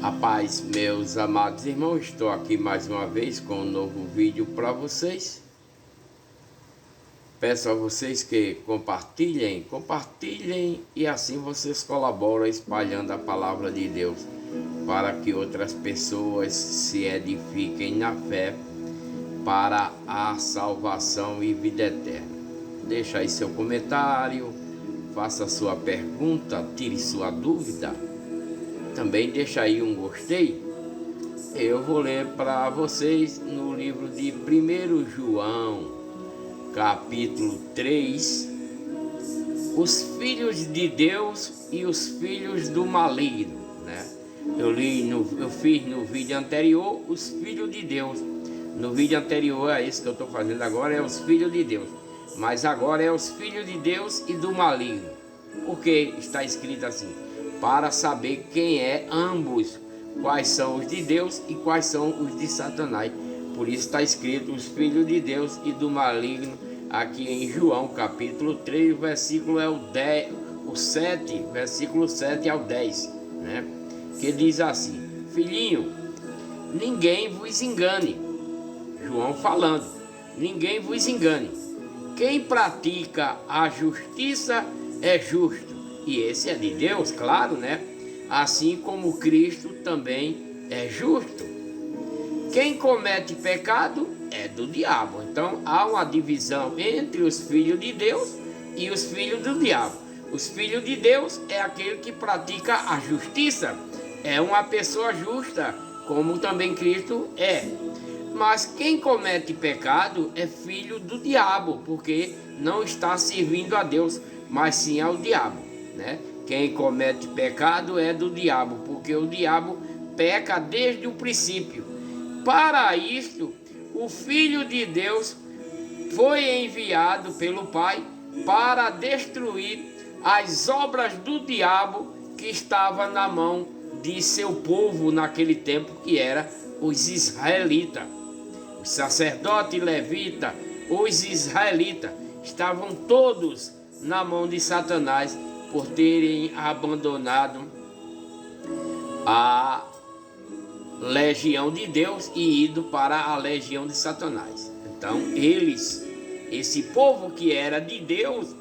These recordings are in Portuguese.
A paz, meus amados irmãos, estou aqui mais uma vez com um novo vídeo para vocês. Peço a vocês que compartilhem e assim vocês colaboram espalhando a palavra de Deus para que outras pessoas se edifiquem na fé para a salvação e vida eterna. Deixa aí seu comentário, faça sua pergunta, tire sua dúvida. Também deixa aí um gostei. Eu vou ler para vocês no livro de 1 João, capítulo 3, os filhos de Deus e os filhos do maligno, né? Eu fiz no vídeo anterior os filhos de Deus. No vídeo anterior é isso que eu estou fazendo agora, é os filhos de Deus. Mas agora é os filhos de Deus e do maligno. Porque está escrito assim: para saber quem é ambos, quais são os de Deus e quais são os de Satanás. Por isso está escrito os filhos de Deus e do maligno aqui em João capítulo 3, versículo é o 7, versículo 7 ao 10, né? Que diz assim: filhinho, ninguém vos engane. João falando, ninguém vos engane. Quem pratica a justiça é justo, e esse é de Deus, claro, né? Assim como Cristo também é justo. Quem comete pecado é do diabo. Então há uma divisão entre os filhos de Deus e os filhos do diabo. Os filhos de Deus é aquele que pratica a justiça, é uma pessoa justa, como também Cristo é. Mas quem comete pecado é filho do diabo, porque não está servindo a Deus, mas sim ao diabo, né? Quem comete pecado é do diabo, porque o diabo peca desde o princípio. Para isto, o Filho de Deus foi enviado pelo Pai para destruir as obras do diabo que estava na mão de seu povo naquele tempo, que era os israelitas. Os sacerdotes levitas, os israelitas, estavam todos na mão de Satanás por terem abandonado a legião de Deus e ido para a legião de Satanás. Então esse povo que era de Deus,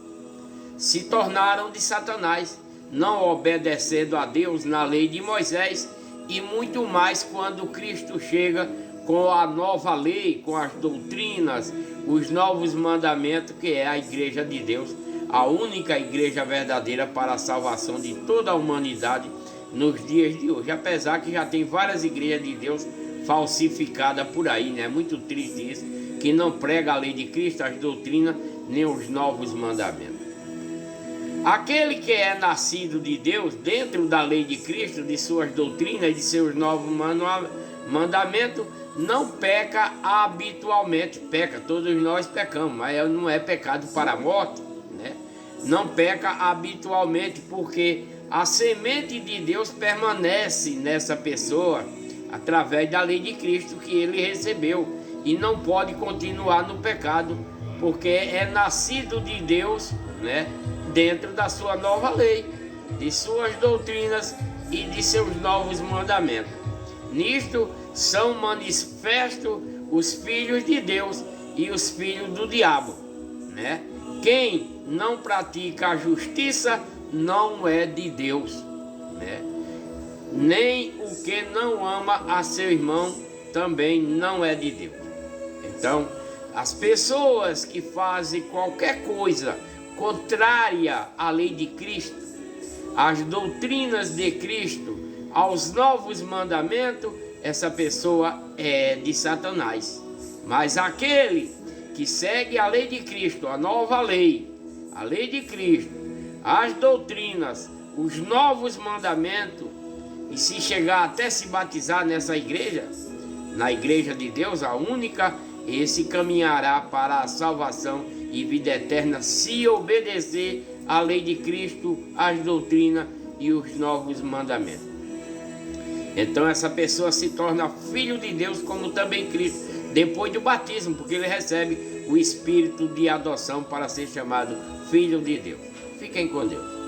se tornaram de Satanás, não obedecendo a Deus na lei de Moisés, e muito mais quando Cristo chega com a nova lei, com as doutrinas, os novos mandamentos, que é a igreja de Deus, a única igreja verdadeira para a salvação de toda a humanidade nos dias de hoje. Apesar que já tem várias igrejas de Deus falsificadas por aí, né? É muito triste isso, que não prega a lei de Cristo, as doutrinas, nem os novos mandamentos. Aquele que é nascido de Deus, dentro da lei de Cristo, de suas doutrinas e de seus novos mandamentos, não peca habitualmente. Peca, todos nós pecamos, mas não é pecado para a morte, né? Não peca habitualmente, porque a semente de Deus permanece nessa pessoa através da lei de Cristo que ele recebeu, e não pode continuar no pecado, porque é nascido de Deus, né? Dentro da sua nova lei, de suas doutrinas e de seus novos mandamentos. Nisto são manifestos os filhos de Deus e os filhos do diabo, né? Quem não pratica a justiça não é de Deus, né? Nem o que não ama a seu irmão também não é de Deus. Então, as pessoas que fazem qualquer coisa contrária à lei de Cristo, às doutrinas de Cristo, aos novos mandamentos, essa pessoa é de Satanás. Mas aquele que segue a lei de Cristo, a nova lei, a lei de Cristo, as doutrinas, os novos mandamentos, e se chegar até se batizar nessa igreja, na igreja de Deus, a única, esse caminhará para a salvação e vida eterna, se obedecer à lei de Cristo, as doutrinas e os novos mandamentos. Então essa pessoa se torna filho de Deus, como também Cristo, depois do batismo, porque ele recebe o espírito de adoção para ser chamado filho de Deus. Fiquem com Deus.